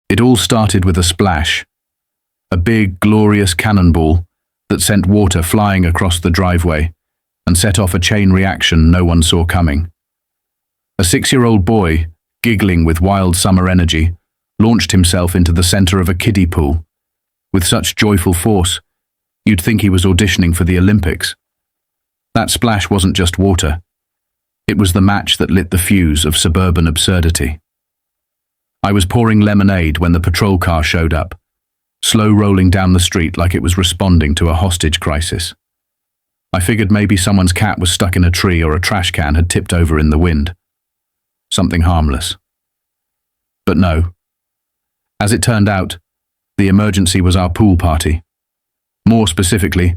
It all started with a splash, a big, glorious cannonball that sent water flying across the driveway and set off a chain reaction no one saw coming. A 6-year-old boy, giggling with wild summer energy, launched himself into the center of a kiddie pool. With such joyful force, you'd think he was auditioning for the Olympics. That splash wasn't just water. It was the match that lit the fuse of suburban absurdity. I was pouring lemonade when the patrol car showed up, slow rolling down the street like it was responding to a hostage crisis. I figured maybe someone's cat was stuck in a tree or a trash can had tipped over in the wind. Something harmless. But no. As it turned out, the emergency was our pool party. More specifically,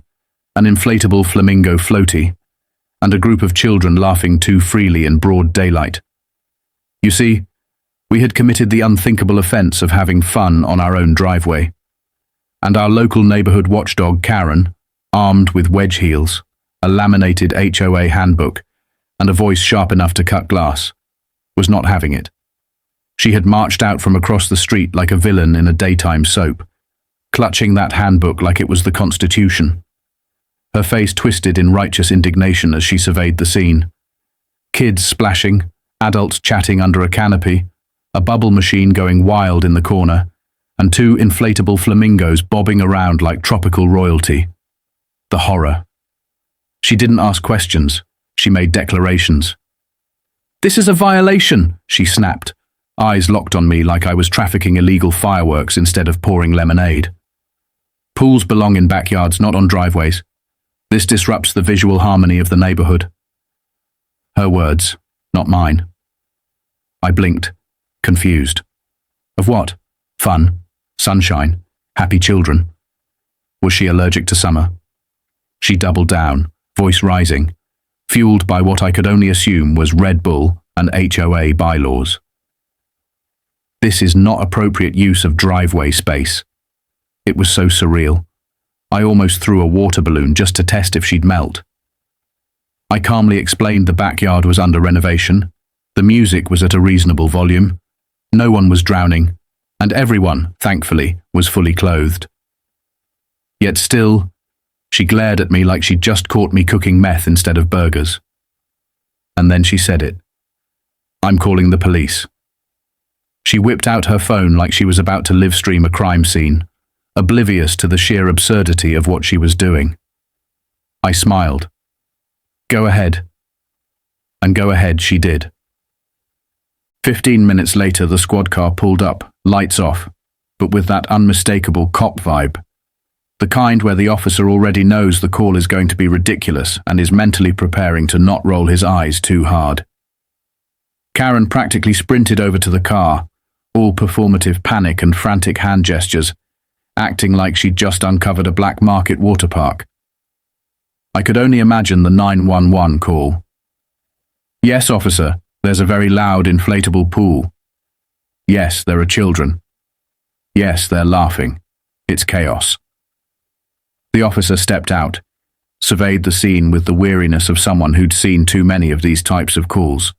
an inflatable flamingo floaty and a group of children laughing too freely in broad daylight. You see, we had committed the unthinkable offense of having fun on our own driveway, and our local neighborhood watchdog Karen, armed with wedge heels, a laminated HOA handbook, and a voice sharp enough to cut glass, was not having it. She had marched out from across the street like a villain in a daytime soap, clutching that handbook like it was the Constitution. Her face twisted in righteous indignation as she surveyed the scene. Kids splashing, adults chatting under a canopy, a bubble machine going wild in the corner, and 2 inflatable flamingos bobbing around like tropical royalty. The horror. She didn't ask questions. She made declarations. "This is a violation," she snapped, eyes locked on me like I was trafficking illegal fireworks instead of pouring lemonade. Pools belong in backyards, not on driveways. This disrupts the visual harmony of the neighborhood. Her words, not mine. I blinked, confused. Of what? Fun, sunshine, happy children. Was she allergic to summer? She doubled down, voice rising, fueled by what I could only assume was Red Bull and HOA bylaws. This is not appropriate use of driveway space. It was so surreal. I almost threw a water balloon just to test if she'd melt. I calmly explained the backyard was under renovation, the music was at a reasonable volume, no one was drowning, and everyone, thankfully, was fully clothed. Yet still, she glared at me like she'd just caught me cooking meth instead of burgers. And then she said it. "I'm calling the police." She whipped out her phone like she was about to live stream a crime scene, oblivious to the sheer absurdity of what she was doing. I smiled. "Go ahead." And go ahead she did. 15 minutes later, the squad car pulled up, lights off, but with that unmistakable cop vibe. The kind where the officer already knows the call is going to be ridiculous and is mentally preparing to not roll his eyes too hard. Karen practically sprinted over to the car, all performative panic and frantic hand gestures, acting like she'd just uncovered a black market water park. I could only imagine the 911 call. "Yes, officer, there's a very loud inflatable pool. Yes, there are children. Yes, they're laughing. It's chaos." The officer stepped out, surveyed the scene with the weariness of someone who'd seen too many of these types of calls.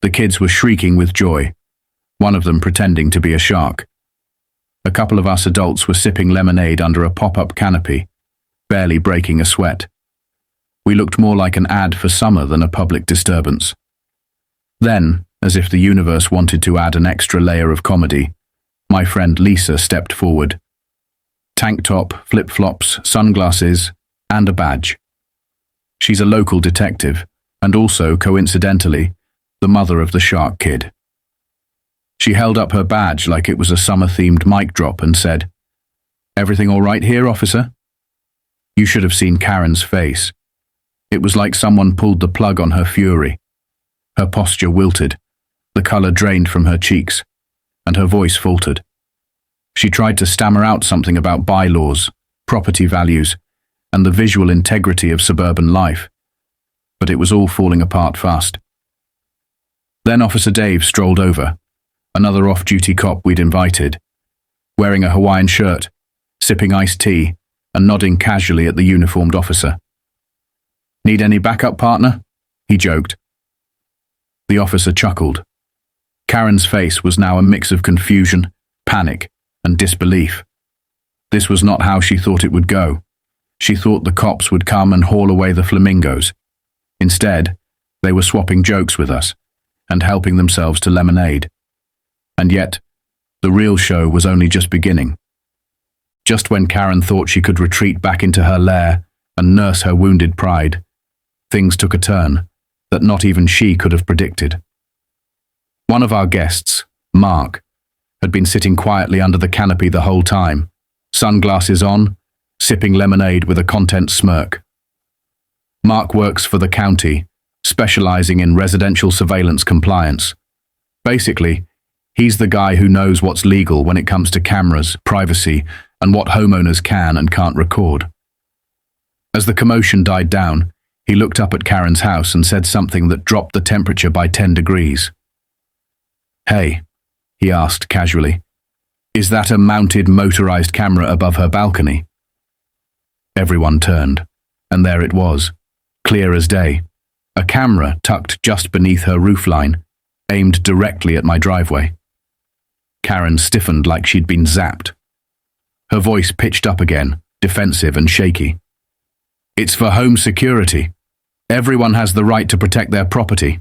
The kids were shrieking with joy, one of them pretending to be a shark. A couple of us adults were sipping lemonade under a pop-up canopy, barely breaking a sweat. We looked more like an ad for summer than a public disturbance. Then, as if the universe wanted to add an extra layer of comedy, my friend Lisa stepped forward. Tank top, flip-flops, sunglasses, and a badge. She's a local detective, and also, coincidentally, the mother of the shark kid. She held up her badge like it was a summer-themed mic drop and said, "Everything all right here, officer?" You should have seen Karen's face. It was like someone pulled the plug on her fury. Her posture wilted, the color drained from her cheeks, and her voice faltered. She tried to stammer out something about bylaws, property values, and the visual integrity of suburban life, but it was all falling apart fast. Then Officer Dave strolled over, another off-duty cop we'd invited, wearing a Hawaiian shirt, sipping iced tea, and nodding casually at the uniformed officer. "Need any backup, partner?" he joked. The officer chuckled. Karen's face was now a mix of confusion, panic, and disbelief. This was not how she thought it would go. She thought the cops would come and haul away the flamingos. Instead, they were swapping jokes with us and helping themselves to lemonade. And yet, the real show was only just beginning. Just when Karen thought she could retreat back into her lair and nurse her wounded pride, things took a turn that not even she could have predicted. One of our guests, Mark, had been sitting quietly under the canopy the whole time, sunglasses on, sipping lemonade with a content smirk. Mark works for the county, specializing in residential surveillance compliance. Basically, he's the guy who knows what's legal when it comes to cameras, privacy, and what homeowners can and can't record. As the commotion died down, he looked up at Karen's house and said something that dropped the temperature by 10 degrees. "Hey," he asked casually, "is that a mounted motorized camera above her balcony?" Everyone turned, and there it was, clear as day, a camera tucked just beneath her roofline, aimed directly at my driveway. Karen stiffened like she'd been zapped. Her voice pitched up again, defensive and shaky. "It's for home security. Everyone has the right to protect their property."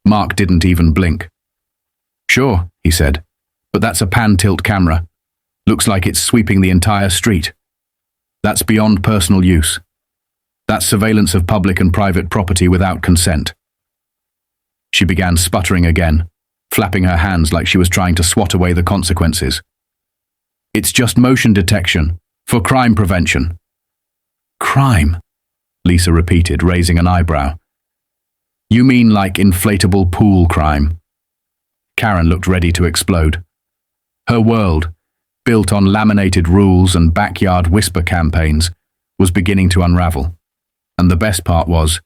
Mark didn't even blink. "Sure," he said, "but that's a pan-tilt camera. Looks like it's sweeping the entire street. That's beyond personal use. That's surveillance of public and private property without consent." She began sputtering again, flapping her hands like she was trying to swat away the consequences. "It's just motion detection, for crime prevention." "Crime?" Lisa repeated, raising an eyebrow. "You mean like inflatable pool crime?" Karen looked ready to explode. Her world, built on laminated rules and backyard whisper campaigns, was beginning to unravel. And the best part was,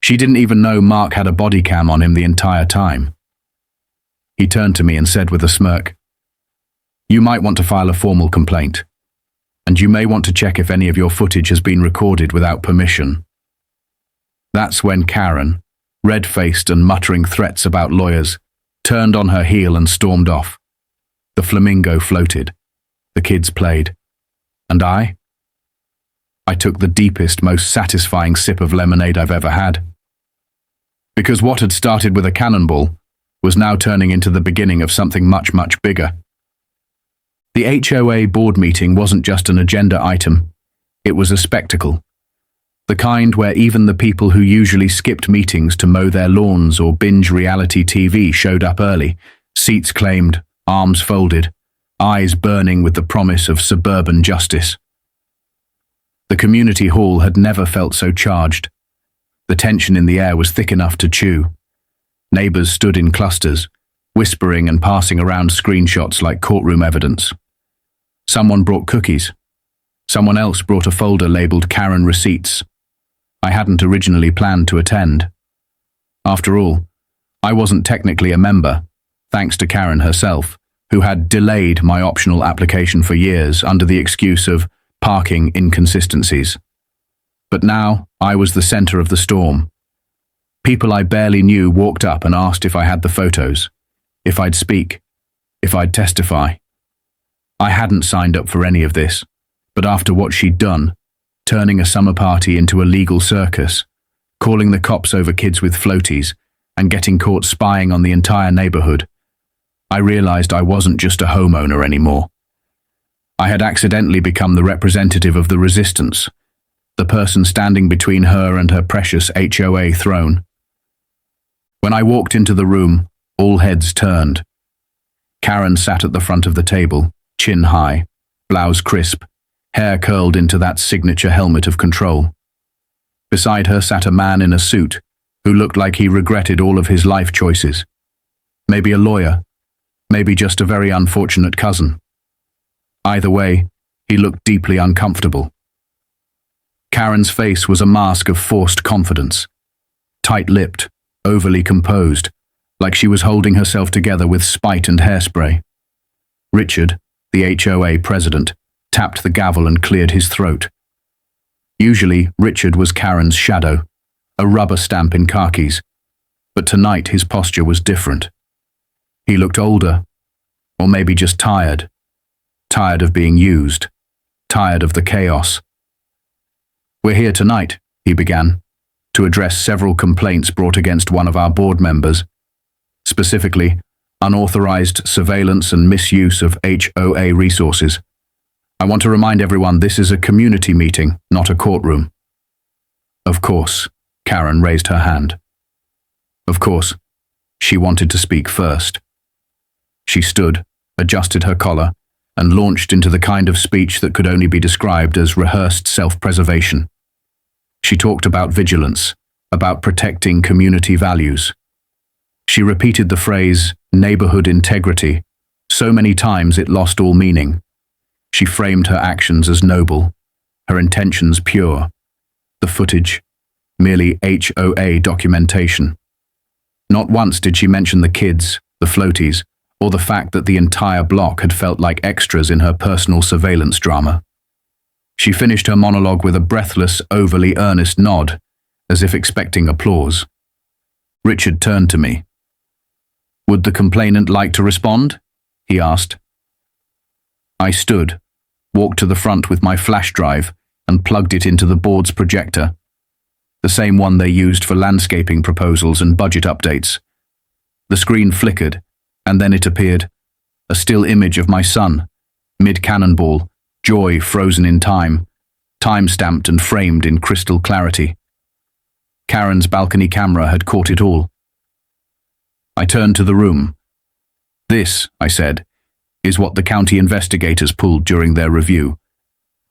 she didn't even know Mark had a body cam on him the entire time. He turned to me and said with a smirk, "You might want to file a formal complaint. And you may want to check if any of your footage has been recorded without permission." That's when Karen, red-faced and muttering threats about lawyers, turned on her heel and stormed off. The flamingo floated. The kids played. And I took the deepest, most satisfying sip of lemonade I've ever had. Because what had started with a cannonball was now turning into the beginning of something much, much bigger. The HOA board meeting wasn't just an agenda item. It was a spectacle. The kind where even the people who usually skipped meetings to mow their lawns or binge reality TV showed up early, seats claimed, arms folded, eyes burning with the promise of suburban justice. The community hall had never felt so charged. The tension in the air was thick enough to chew. Neighbors stood in clusters, whispering and passing around screenshots like courtroom evidence. Someone brought cookies. Someone else brought a folder labeled Karen Receipts. I hadn't originally planned to attend. After all, I wasn't technically a member, thanks to Karen herself, who had delayed my optional application for years under the excuse of parking inconsistencies. But now I was the center of the storm. People I barely knew walked up and asked if I had the photos, if I'd speak, if I'd testify. I hadn't signed up for any of this, but after what she'd done, turning a summer party into a legal circus, calling the cops over kids with floaties, and getting caught spying on the entire neighborhood, I realized I wasn't just a homeowner anymore. I had accidentally become the representative of the resistance, the person standing between her and her precious HOA throne. When I walked into the room, all heads turned. Karen sat at the front of the table, chin high, blouse crisp, hair curled into that signature helmet of control. Beside her sat a man in a suit who looked like he regretted all of his life choices. Maybe a lawyer, maybe just a very unfortunate cousin. Either way, he looked deeply uncomfortable. Karen's face was a mask of forced confidence, tight-lipped, overly composed, like she was holding herself together with spite and hairspray. Richard, the HOA president, tapped the gavel and cleared his throat. Usually, Richard was Karen's shadow, a rubber stamp in khakis, but tonight his posture was different. He looked older, Or maybe just tired. Tired of being used. Tired of the chaos. "We're here tonight," he began, "to address several complaints brought against one of our board members. Specifically, unauthorized surveillance and misuse of HOA resources. I want to remind everyone this is a community meeting, not a courtroom." Of course, Karen raised her hand. Of course, she wanted to speak first. She stood, adjusted her collar, and launched into the kind of speech that could only be described as rehearsed self-preservation. She talked about vigilance, about protecting community values. She repeated the phrase, neighborhood integrity, so many times it lost all meaning. She framed her actions as noble, her intentions pure. The footage, merely HOA documentation. Not once did she mention the kids, the floaties, or the fact that the entire block had felt like extras in her personal surveillance drama. She finished her monologue with a breathless, overly earnest nod, as if expecting applause. Richard turned to me. "Would the complainant like to respond?" he asked. I stood, walked to the front with my flash drive, and plugged it into the board's projector, the same one they used for landscaping proposals and budget updates. The screen flickered, and then it appeared, a still image of my son, mid-cannonball, joy frozen in time, time-stamped and framed in crystal clarity. Karen's balcony camera had caught it all. I turned to the room. "This," I said, "is what the county investigators pulled during their review.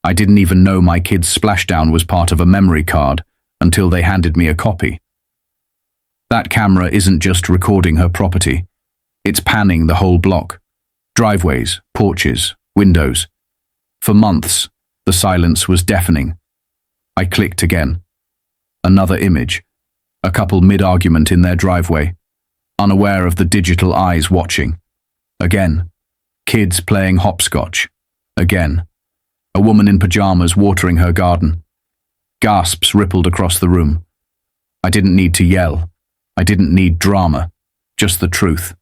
I didn't even know my kid's splashdown was part of a memory card until they handed me a copy. That camera isn't just recording her property. It's panning the whole block. Driveways, porches, windows. For months, the silence was deafening. I clicked again. Another image. A couple mid-argument in their driveway, unaware of the digital eyes watching. Again. Kids playing hopscotch. Again. A woman in pajamas watering her garden. Gasps rippled across the room. I didn't need to yell. I didn't need drama. Just the truth.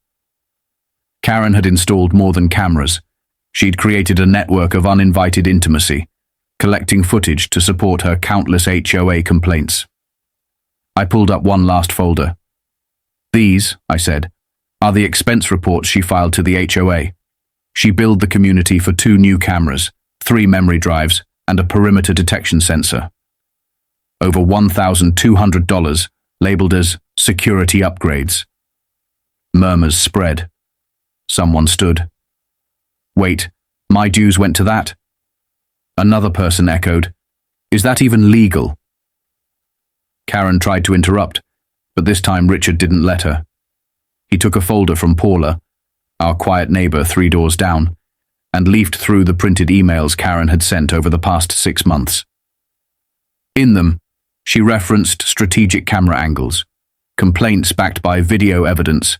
Karen had installed more than cameras. She'd created a network of uninvited intimacy, collecting footage to support her countless HOA complaints. I pulled up one last folder. "These," I said, "are the expense reports she filed to the HOA. She billed the community for 2 new cameras, 3 memory drives, and a perimeter detection sensor. Over $1,200, labeled as security upgrades." Murmurs spread. Someone stood. "Wait, my dues went to that?" Another person echoed, "Is that even legal?" Karen tried to interrupt, but this time Richard didn't let her. He took a folder from Paula, our quiet neighbor 3 doors down, and leafed through the printed emails Karen had sent over the past 6 months. In them, she referenced strategic camera angles, complaints backed by video evidence,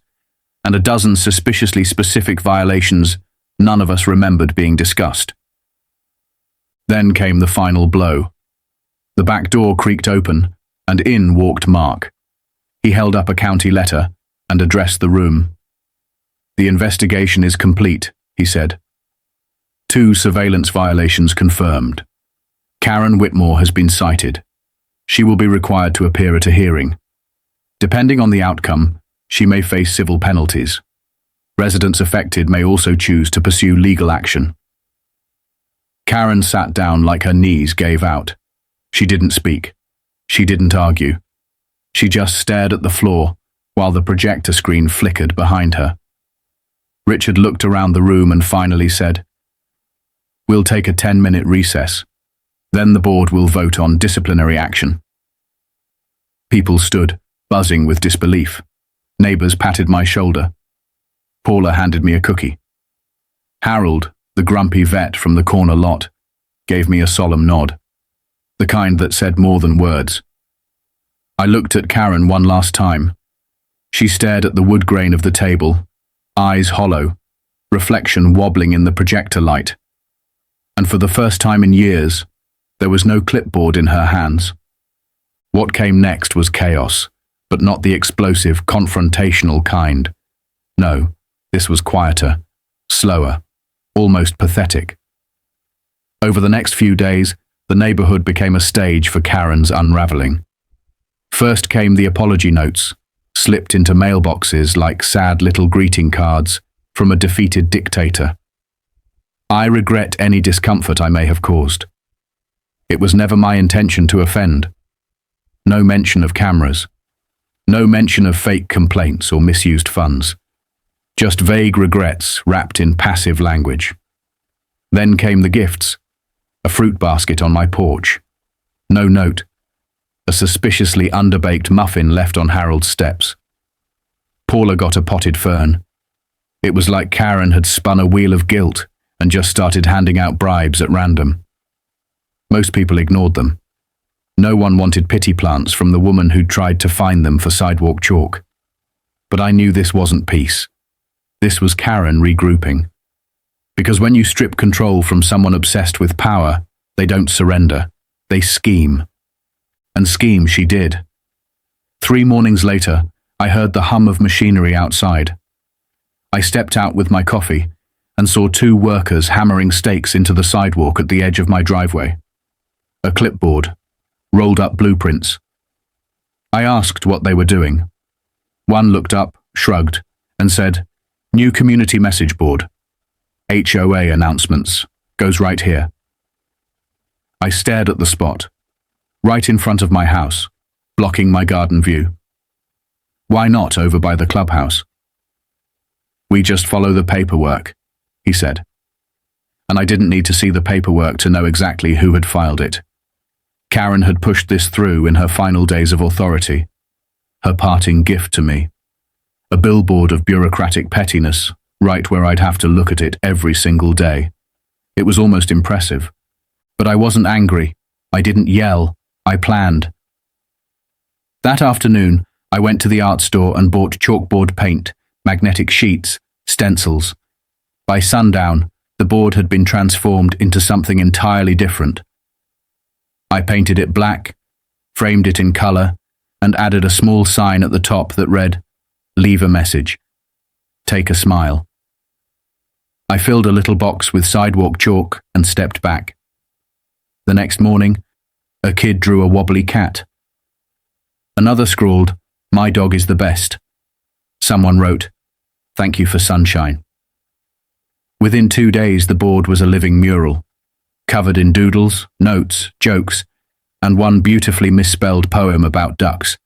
and a dozen suspiciously specific violations none of us remembered being discussed. Then came the final blow. The back door creaked open, and in walked Mark. He held up a county letter and addressed the room. "The investigation is complete," he said. 2 surveillance violations confirmed. Karen Whitmore has been cited. She will be required to appear at a hearing. Depending on the outcome, she may face civil penalties. Residents affected may also choose to pursue legal action. Karen sat down like her knees gave out. She didn't speak. She didn't argue. She just stared at the floor while the projector screen flickered behind her. Richard looked around the room and finally said, "We'll take a 10-minute recess. Then the board will vote on disciplinary action." People stood, buzzing with disbelief. Neighbors patted my shoulder. Paula handed me a cookie. Harold, the grumpy vet from the corner lot, gave me a solemn nod, the kind that said more than words. I looked at Karen one last time. She stared at the wood grain of the table, eyes hollow, reflection wobbling in the projector light. And for the first time in years, there was no clipboard in her hands. What came next was chaos, but not the explosive, confrontational kind. No, this was quieter, slower, almost pathetic. Over the next few days, the neighborhood became a stage for Karen's unraveling. First came the apology notes, slipped into mailboxes like sad little greeting cards from a defeated dictator. I regret any discomfort I may have caused. It was never my intention to offend. No mention of cameras. No mention of fake complaints or misused funds. Just vague regrets wrapped in passive language. Then came the gifts. A fruit basket on my porch. No note. A suspiciously underbaked muffin left on Harold's steps. Paula got a potted fern. It was like Karen had spun a wheel of guilt and just started handing out bribes at random. Most people ignored them. No one wanted pity plants from the woman who'd tried to find them for sidewalk chalk. But I knew this wasn't peace. This was Karen regrouping. Because when you strip control from someone obsessed with power, they don't surrender. They scheme. And scheme she did. 3 mornings later, I heard the hum of machinery outside. I stepped out with my coffee and saw 2 workers hammering stakes into the sidewalk at the edge of my driveway. A clipboard, rolled up blueprints. I asked what they were doing. One looked up, shrugged, and said, "New community message board. HOA announcements. Goes right here." I stared at the spot, right in front of my house, blocking my garden view. Why not over by the clubhouse? "We just follow the paperwork," he said. And I didn't need to see the paperwork to know exactly who had filed it. Karen had pushed this through in her final days of authority. Her parting gift to me. A billboard of bureaucratic pettiness, right where I'd have to look at it every single day. It was almost impressive. But I wasn't angry. I didn't yell. I planned. That afternoon, I went to the art store and bought chalkboard paint, magnetic sheets, stencils. By sundown, the board had been transformed into something entirely different. I painted it black, framed it in color, and added a small sign at the top that read, "Leave a message. Take a smile." I filled a little box with sidewalk chalk and stepped back. The next morning, a kid drew a wobbly cat. Another scrawled, "My dog is the best." Someone wrote, "Thank you for sunshine." Within 2 days, the board was a living mural, covered in doodles, notes, jokes, and one beautifully misspelled poem about ducks.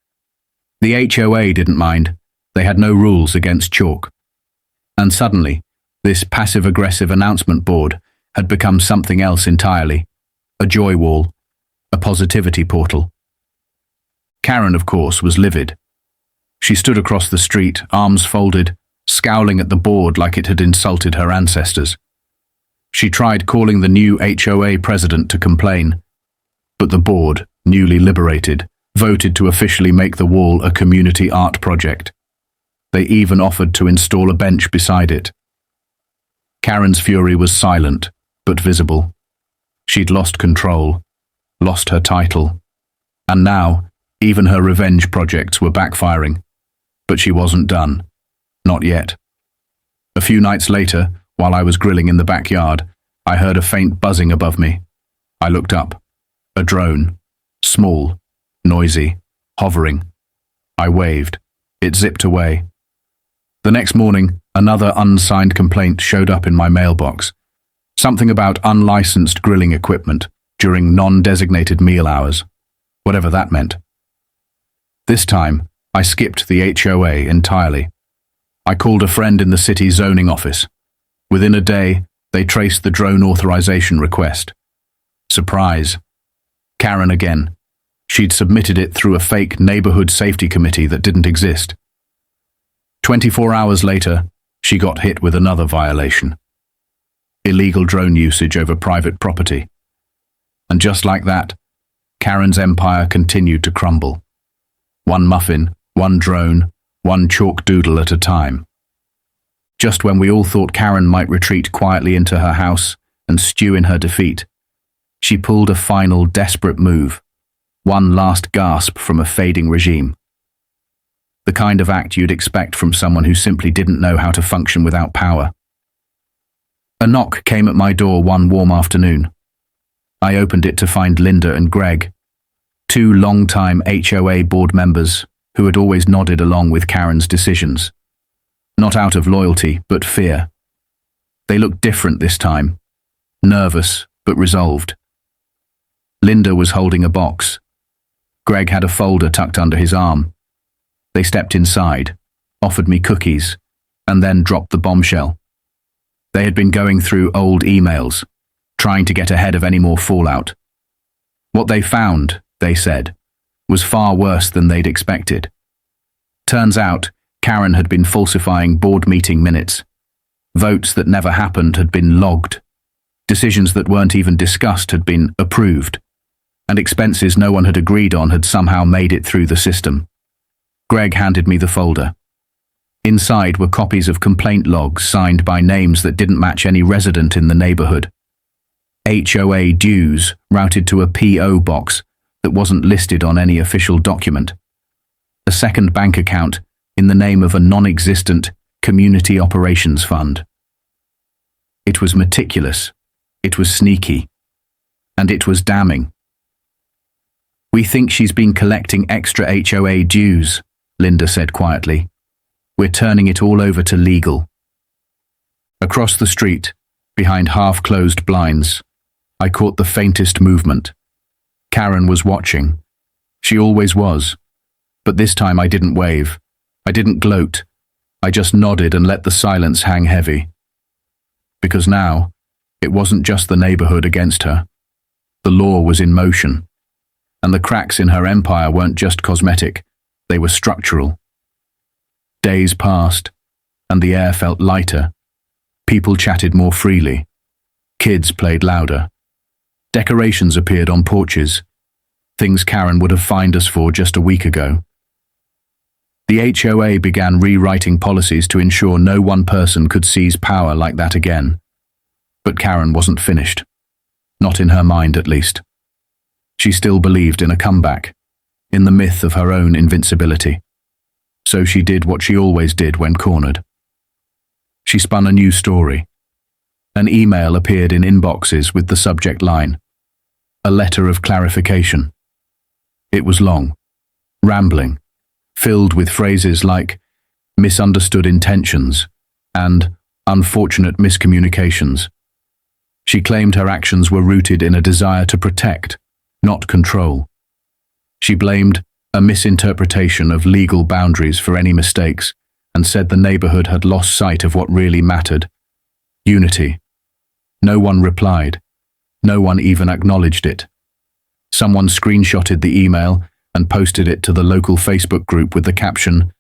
The HOA didn't mind. They had no rules against chalk. And suddenly, this passive-aggressive announcement board had become something else entirely. A joy wall, a positivity portal. Karen, of course, was livid. She stood across the street, arms folded, scowling at the board like it had insulted her ancestors. She tried calling the new HOA president to complain, but the board, newly liberated, voted to officially make the wall a community art project. They even offered to install a bench beside it. Karen's fury was silent, but visible. She'd lost control, lost her title, and now even her revenge projects were backfiring. But she wasn't done. Not yet. A few nights later, while I was grilling in the backyard, I heard a faint buzzing above me. I looked up. A drone. Small, noisy, hovering. I waved. It zipped away. The next morning, another unsigned complaint showed up in my mailbox. Something about unlicensed grilling equipment during non-designated meal hours, whatever that meant. This time, I skipped the HOA entirely. I called a friend in the city zoning office. Within a day, they traced the drone authorization request. Surprise. Karen again. She'd submitted it through a fake neighborhood safety committee that didn't exist. 24 hours later, she got hit with another violation. Illegal drone usage over private property. And just like that, Karen's empire continued to crumble. One muffin, one drone, one chalk doodle at a time. Just when we all thought Karen might retreat quietly into her house and stew in her defeat, she pulled a final desperate move, one last gasp from a fading regime. The kind of act you'd expect from someone who simply didn't know how to function without power. A knock came at my door one warm afternoon. I opened it to find Linda and Greg, two long-time HOA board members who had always nodded along with Karen's decisions. Not out of loyalty, but fear. They looked different this time, nervous but resolved. Linda was holding a box. Greg had a folder tucked under his arm. They stepped inside, offered me cookies, and then dropped the bombshell. They had been going through old emails, trying to get ahead of any more fallout. What they found, they said, was far worse than they'd expected. Turns out, Karen had been falsifying board meeting minutes. Votes that never happened had been logged. Decisions that weren't even discussed had been approved. And expenses no one had agreed on had somehow made it through the system. Greg handed me the folder. Inside were copies of complaint logs signed by names that didn't match any resident in the neighborhood. HOA dues routed to a PO box that wasn't listed on any official document. A second bank account in the name of a non-existent community operations fund. It was meticulous, it was sneaky, and it was damning. "We think she's been collecting extra HOA dues," Linda said quietly. "We're turning it all over to legal." Across the street, behind half-closed blinds, I caught the faintest movement. Karen was watching. She always was. But this time I didn't wave. I didn't gloat. I just nodded and let the silence hang heavy. Because now, it wasn't just the neighborhood against her. The law was in motion. And the cracks in her empire weren't just cosmetic, they were structural. Days passed, and the air felt lighter. People chatted more freely. Kids played louder. Decorations appeared on porches, things Karen would have fined us for just a week ago. The HOA began rewriting policies to ensure no one person could seize power like that again. But Karen wasn't finished. Not in her mind, at least. She still believed in a comeback, in the myth of her own invincibility. So she did what she always did when cornered. She spun a new story. An email appeared in inboxes with the subject line, "A letter of clarification." It was long, rambling, filled with phrases like "misunderstood intentions" and "unfortunate miscommunications." She claimed her actions were rooted in a desire to protect, not control. She blamed a misinterpretation of legal boundaries for any mistakes and said the neighborhood had lost sight of what really mattered: unity. No one replied. No one even acknowledged it. Someone screenshotted the email and posted it to the local Facebook group with the caption,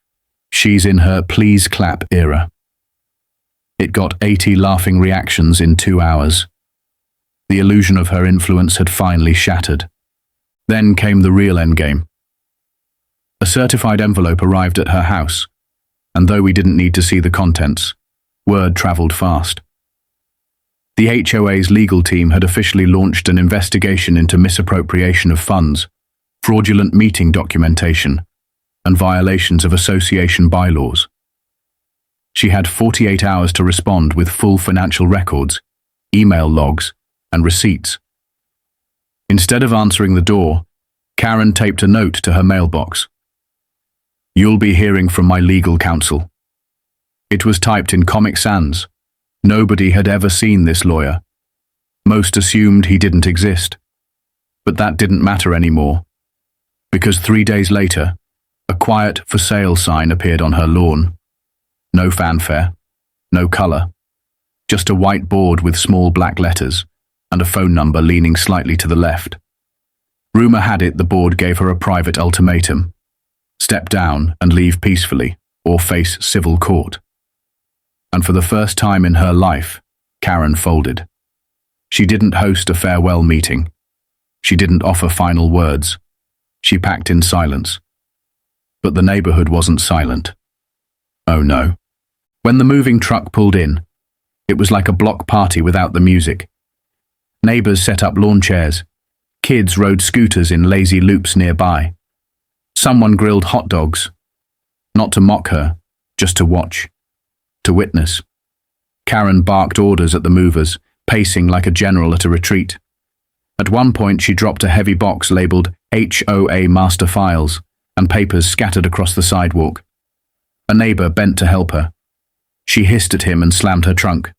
"She's in her please clap era." It got 80 laughing reactions in 2 hours. The illusion of her influence had finally shattered. Then came the real endgame. A certified envelope arrived at her house, and though we didn't need to see the contents, word traveled fast. The HOA's legal team had officially launched an investigation into misappropriation of funds, fraudulent meeting documentation, and violations of association bylaws. She had 48 hours to respond with full financial records, email logs, and receipts. Instead of answering the door, Karen taped a note to her mailbox. "You'll be hearing from my legal counsel." It was typed in Comic Sans. Nobody had ever seen this lawyer. Most assumed he didn't exist. But that didn't matter anymore, because 3 days later, a quiet for sale sign appeared on her lawn. No fanfare, no color, just a white board with small black letters and a phone number leaning slightly to the left. Rumor had it the board gave her a private ultimatum: step down and leave peacefully, or face civil court. And for the first time in her life, Karen folded. She didn't host a farewell meeting. She didn't offer final words. She packed in silence. But the neighborhood wasn't silent. Oh no. When the moving truck pulled in, it was like a block party without the music. Neighbors set up lawn chairs. Kids rode scooters in lazy loops nearby. Someone grilled hot dogs. Not to mock her, just to watch. To witness. Karen barked orders at the movers, pacing like a general at a retreat. At one point, she dropped a heavy box labeled HOA master files and papers scattered across the sidewalk. A neighbor bent to help her. She hissed at him and slammed her trunk.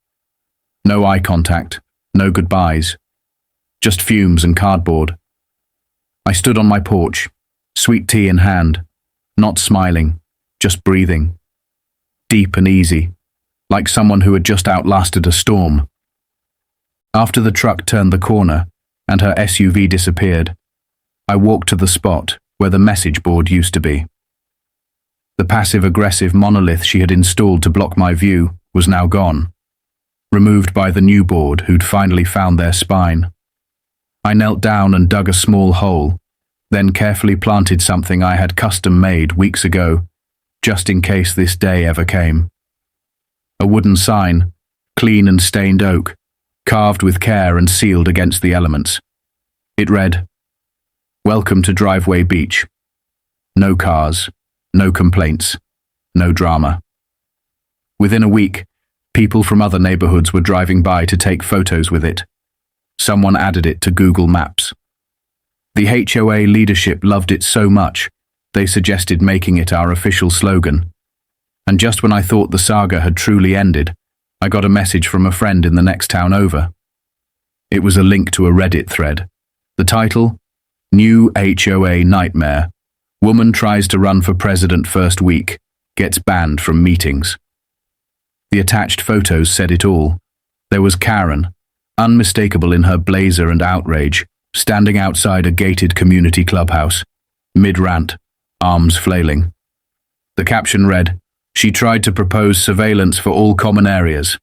No eye contact, no goodbyes, just fumes and cardboard. I stood on my porch, sweet tea in hand, not smiling, just breathing. Deep and easy, like someone who had just outlasted a storm. After the truck turned the corner and her SUV disappeared, I walked to the spot where the message board used to be. The passive-aggressive monolith she had installed to block my view was now gone, removed by the new board who'd finally found their spine. I knelt down and dug a small hole, then carefully planted something I had custom-made weeks ago, just in case this day ever came. A wooden sign, clean and stained oak, carved with care and sealed against the elements. It read, "Welcome to Driveway Beach. No cars, no complaints, no drama." Within a week, people from other neighborhoods were driving by to take photos with it. Someone added it to Google Maps. The HOA leadership loved it so much, they suggested making it our official slogan. And just when I thought the saga had truly ended, I got a message from a friend in the next town over. It was a link to a Reddit thread. The title, "New HOA Nightmare. Woman tries to run for president first week, gets banned from meetings." The attached photos said it all. There was Karen, unmistakable in her blazer and outrage, standing outside a gated community clubhouse, mid-rant, arms flailing. The caption read, "She tried to propose surveillance for all common areas."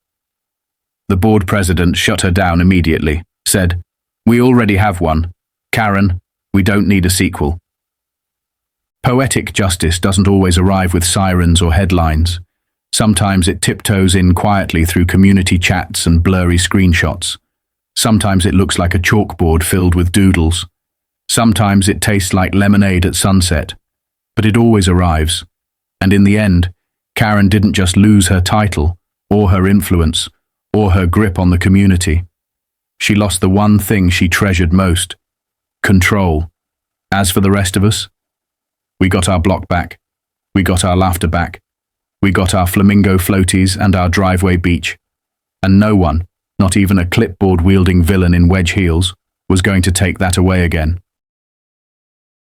The board president shut her down immediately, said, "We already have one. Karen, we don't need a sequel." Poetic justice doesn't always arrive with sirens or headlines. Sometimes it tiptoes in quietly through community chats and blurry screenshots. Sometimes it looks like a chalkboard filled with doodles. Sometimes it tastes like lemonade at sunset. But it always arrives. And in the end, Karen didn't just lose her title, or her influence, or her grip on the community. She lost the one thing she treasured most: control. As for the rest of us, we got our block back. We got our laughter back. We got our flamingo floaties and our driveway beach. And no one, not even a clipboard-wielding villain in wedge heels, was going to take that away again.